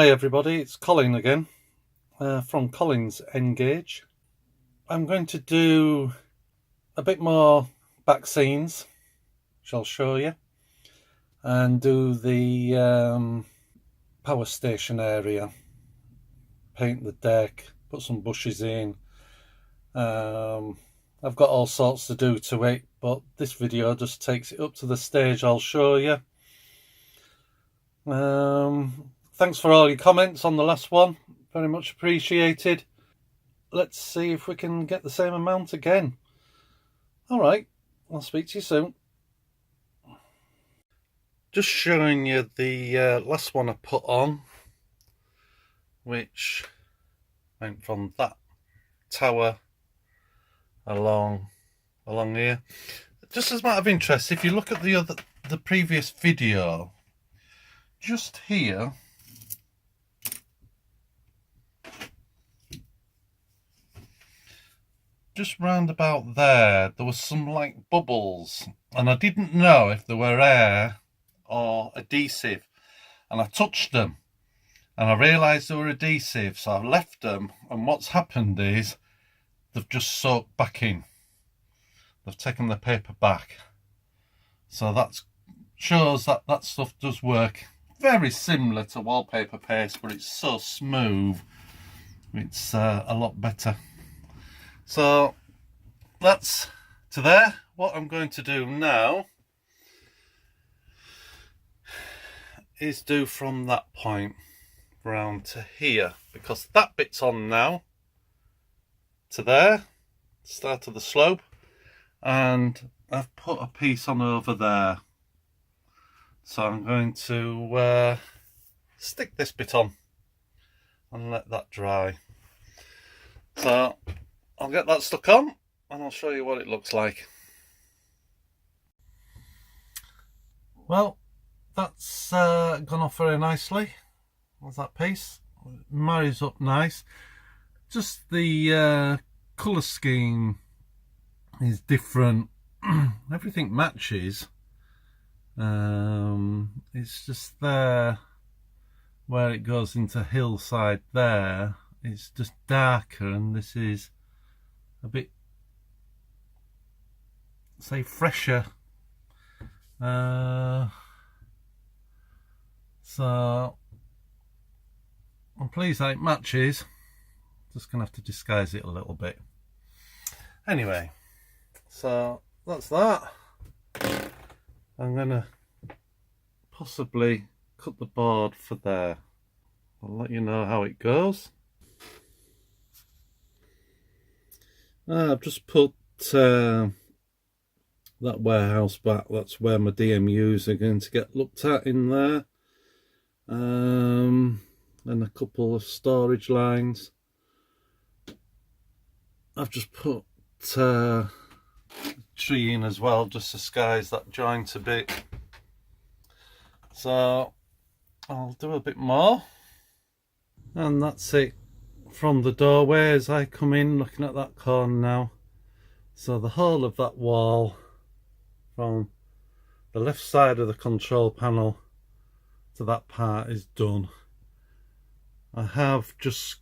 Hi everybody, it's Colin again from Colin's Engage. I'm going to do a bit more back scenes, which I'll show you, and do the power station area, paint the deck, put some bushes in. I've got all sorts to do to it, but this video just takes it up to the stage I'll show you. Thanks for all your comments on the last one, very much appreciated. Let's see if we can get the same amount again. Alright, I'll speak to you soon. Just showing you the last one I put on, which went from that tower along here. Just as a matter of interest, if you look at the previous video, just here, just round about there was some like bubbles, and I didn't know if they were air or adhesive, and I touched them and I realised they were adhesive, so I've left them, and what's happened is they've just soaked back in. They've taken the paper back, so that shows that that stuff does work. Very similar to wallpaper paste, but it's so smooth, it's a lot better. So that's to there. What I'm going to do now is do from that point round to here, because that bit's on now to there, start of the slope, and I've put a piece on over there. So I'm going to stick this bit on and let that dry. So I'll get that stuck on and I'll show you what it looks like. Well, that's gone off very nicely. There's that piece. It marries up nice. Just the colour scheme is different. Everything matches. It's just there where it goes into hillside there, it's just darker, and this is a bit, say, fresher. So I'm pleased that it matches. Just gonna have to disguise it a little bit. Anyway, so that's that. I'm gonna possibly cut the board for there. I'll let you know how it goes. I've just put that warehouse back. That's where my DMUs are going to get looked at in there, and a couple of storage lines. I've just put tree in as well, just to disguise that joint a bit. So I'll do a bit more, and that's it from the doorway as I come in, looking at that corner now. So the whole of that wall from the left side of the control panel to that part is done. I have just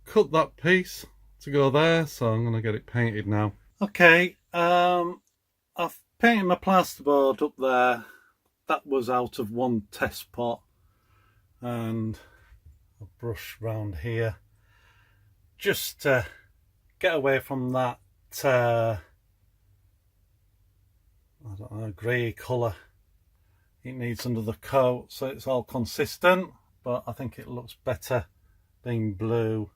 cut that piece to go there, so I'm going to get it painted now. Okay, I've painted my plasterboard up there. That was out of one test pot, and a brush round here just to get away from that I don't know, grey colour it needs under the coat, so it's all consistent, but I think it looks better being blue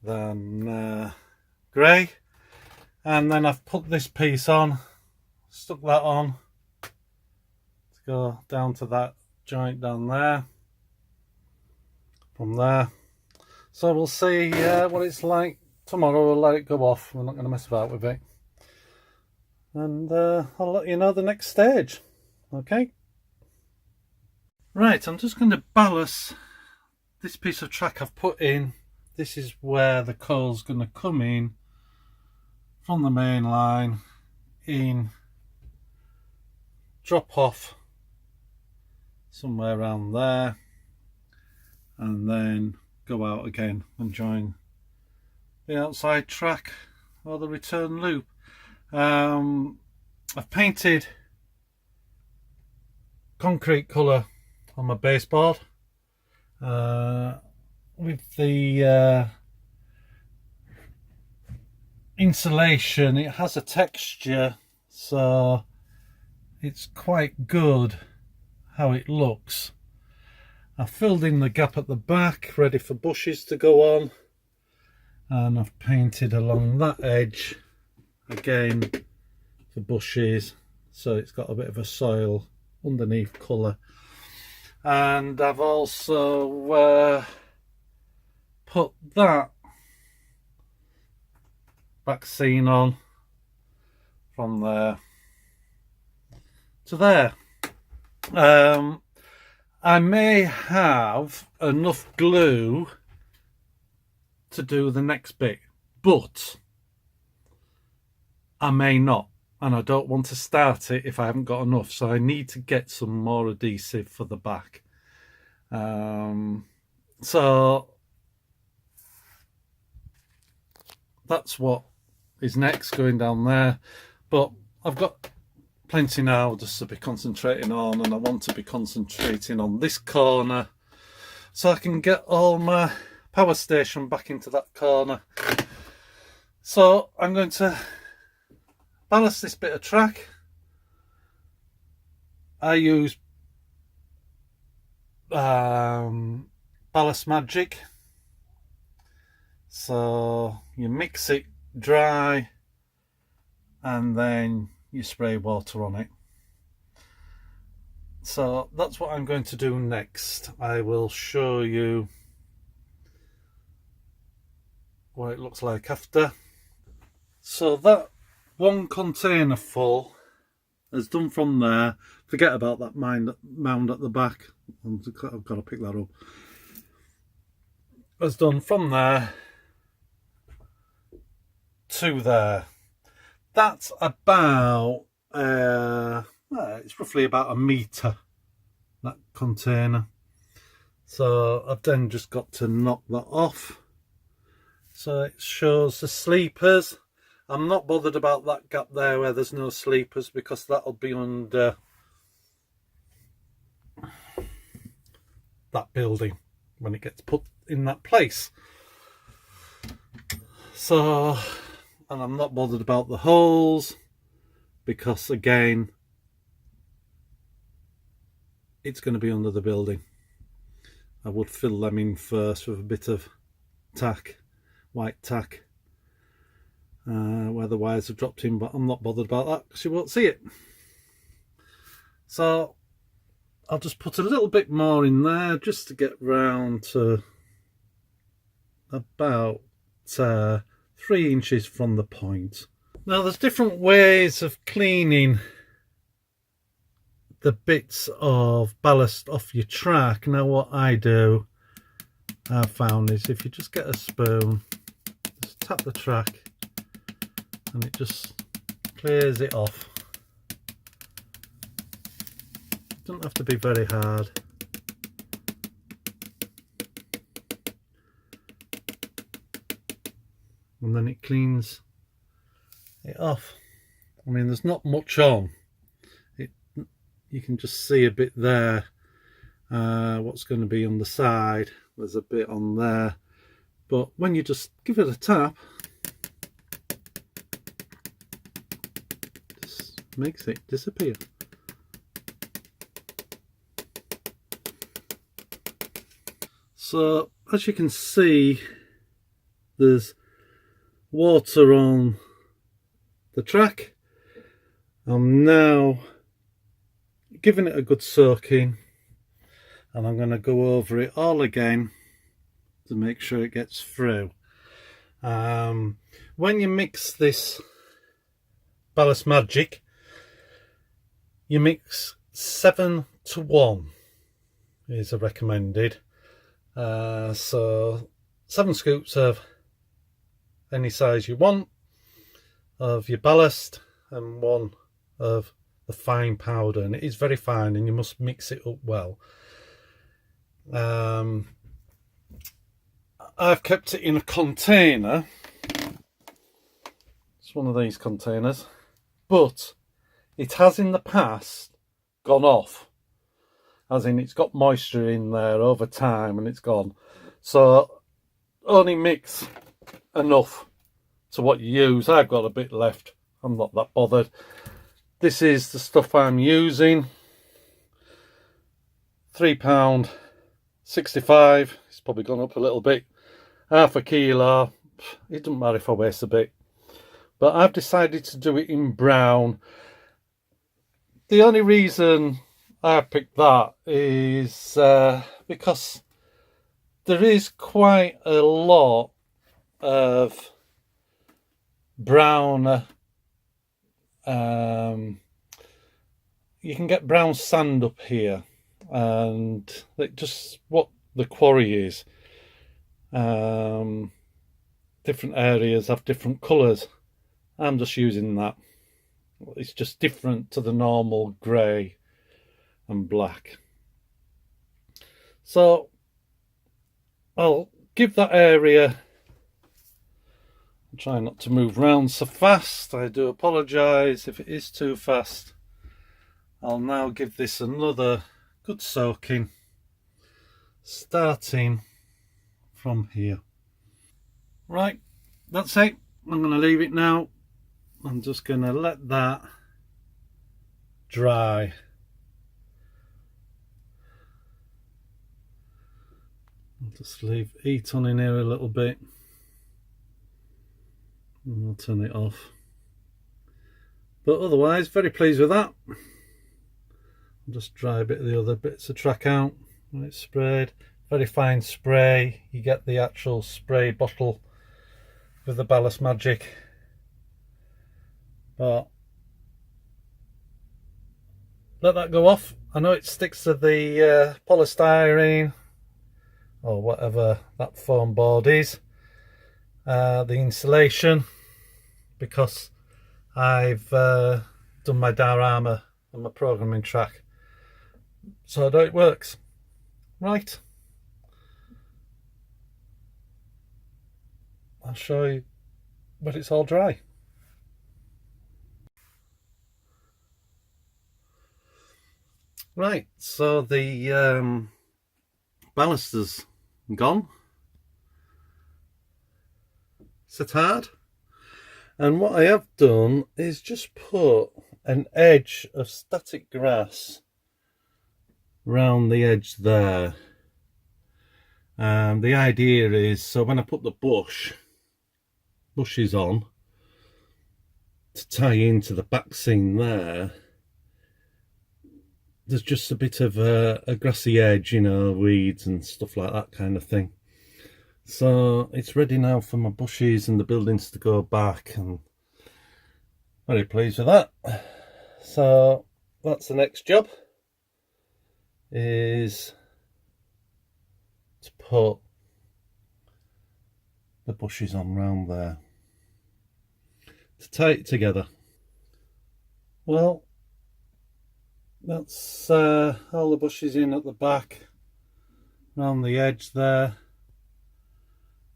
than grey. And then I've put this piece on, stuck that on to go down to that joint down there, from there. So we'll see what it's like tomorrow. We'll let it go off, we're not going to mess about with it, and I'll let you know the next stage. Okay, right, I'm just going to ballast this piece of track I've put in. This is where the coal's going to come in from the main line, in, drop off somewhere around there, and then go out again and join the outside track or the return loop. I've painted concrete colour on my baseboard with the insulation. It has a texture, so it's quite good how it looks. I filled in the gap at the back, ready for bushes to go on, and I've painted along that edge again for bushes, so it's got a bit of a soil underneath colour. And I've also put that back scene on from there to there. I may have enough glue to do the next bit, but I may not, and I don't want to start it if I haven't got enough, so I need to get some more adhesive for the back. So that's what is next, going down there, but I've got plenty now just to be concentrating on, and I want to be concentrating on this corner so I can get all my power station back into that corner. So I'm going to ballast this bit of track. I use Ballast Magic, so you mix it dry and then you spray water on it. So that's what I'm going to do next. I will show you what it looks like after. So that one container full is done from there. Forget about that mound at the back. I've got to pick that up. It's done from there to there. That's about it's roughly about a metre, that container. So I've then just got to knock that off. So it shows the sleepers. I'm not bothered about that gap there where there's no sleepers, because that'll be under that building when it gets put in that place. So, and I'm not bothered about the holes, because again, it's going to be under the building. I would fill them in first with a bit of tack, white tack, where the wires have dropped in, but I'm not bothered about that because you won't see it. So I'll just put a little bit more in there just to get round to about 3 inches from the point. Now there's different ways of cleaning the bits of ballast off your track. Now what I do, I've found, is if you just get a spoon, just tap the track and it just clears it off. Doesn't have to be very hard. And then it cleans it off. I mean, there's not much on it. You can just see a bit there. What's going to be on the side, there's a bit on there, but when you just give it a tap, just makes it disappear. So as you can see, there's water on the track. I'm now giving it a good soaking, and I'm going to go over it all again to make sure it gets through. When you mix this Ballast Magic, you mix 7 to 1 is a recommended. So 7 scoops of any size you want of your ballast, and 1 of the fine powder, and it is very fine and you must mix it up well. I've kept it in a container. It's one of these containers, but it has in the past gone off, as in it's got moisture in there over time and it's gone. So only mix enough to what you use. I've got a bit left, I'm not that bothered. This is the stuff I'm using. £3.65, it's probably gone up a little bit. Half a kilo, it doesn't matter if I waste a bit. But I've decided to do it in brown. The only reason I picked that is because there is quite a lot of brown. You can get brown sand up here, and it's just what the quarry is. Different areas have different colours. I'm just using that. It's just different to the normal grey and black. So I'll give that area, try not to move around so fast. I do apologise if it is too fast. I'll now give this another good soaking, starting from here. Right, that's it. I'm going to leave it now. I'm just going to let that dry. I'll just leave heat on in here a little bit, and I'll turn it off. But otherwise, very pleased with that. I'll just dry a bit of the other bits of track out when it's sprayed. Very fine spray. You get the actual spray bottle with the Ballast Magic. But let that go off. I know it sticks to the polystyrene or whatever that foam board is, the insulation, because I've done my diorama and my programming track, so I know it works. Right, I'll show you when it's all dry. Right, so the ballast is gone, set hard, and what I have done is just put an edge of static grass round the edge there. The idea is, so when I put the bushes on to tie into the back seam there, there's just a bit of a grassy edge, you know, weeds and stuff like that kind of thing. So it's ready now for my bushes and the buildings to go back, and very pleased with that. So that's the next job, is to put the bushes on round there to tie it together. Well, that's all the bushes in at the back, around the edge there.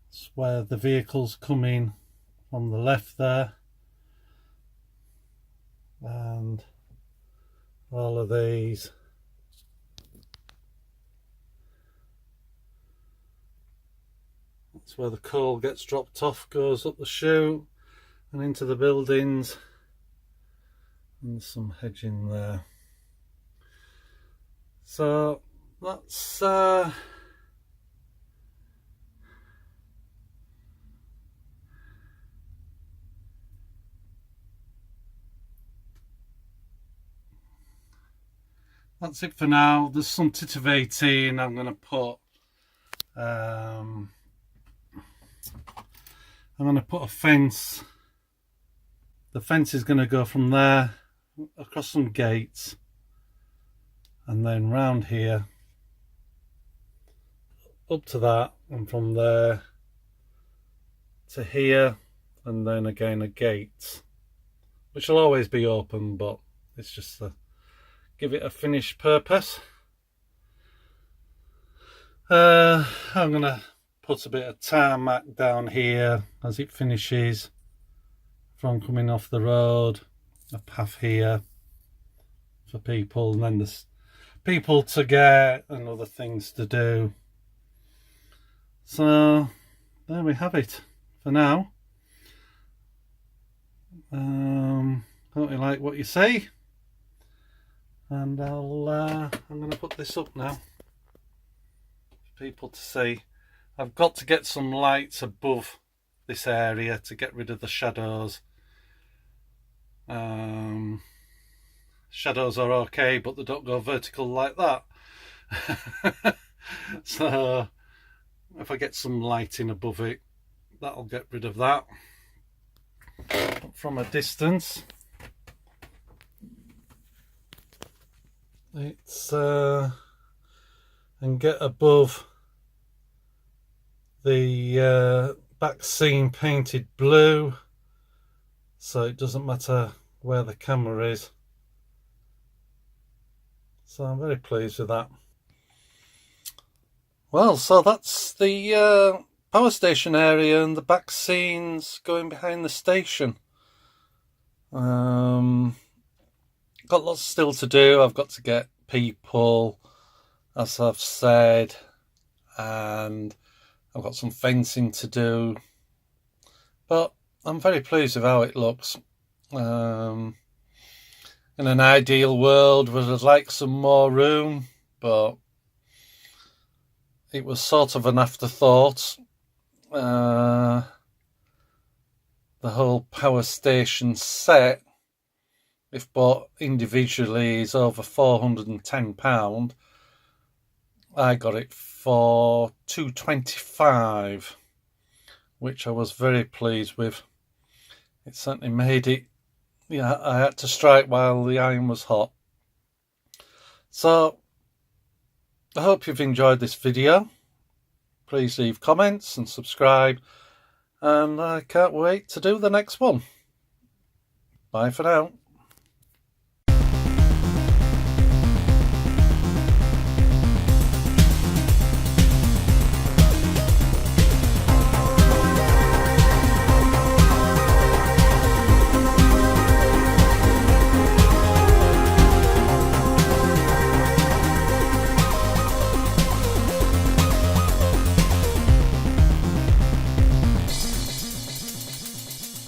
That's where the vehicles come in on the left there, and all of these. That's where the coal gets dropped off, goes up the chute and into the buildings, and some hedging there. So that's that's it for now. There's some titivating I'm going to put. I'm going to put a fence. The fence is going to go from there across some gates, and then round here up to that, and from there to here, and then again a gate, which will always be open, but it's just to give it a finished purpose. I'm gonna put a bit of tarmac down here as it finishes from coming off the road, a path here for people, and then there's people to get and other things to do. So there we have it for now. Hope you like what you see, and I'm going to put this up now for people to see. I've got to get some lights above this area to get rid of the shadows. Shadows are okay, but they don't go vertical like that. So if I get some lighting above it, that'll get rid of that. But from a distance, it's and get above the back scene painted blue, so it doesn't matter where the camera is. So I'm very pleased with that. Well, so that's the power station area and the back scenes going behind the station. Got lots still to do. I've got to get people, as I've said, and I've got some fencing to do, but I'm very pleased with how it looks. In an ideal world, would have liked some more room, but it was sort of an afterthought. The whole power station set, if bought individually, is over £410. I got it for £225, which I was very pleased with. It certainly made it, yeah, I had to strike while the iron was hot. So I hope you've enjoyed this video. Please leave comments and subscribe, and I can't wait to do the next one. Bye for now.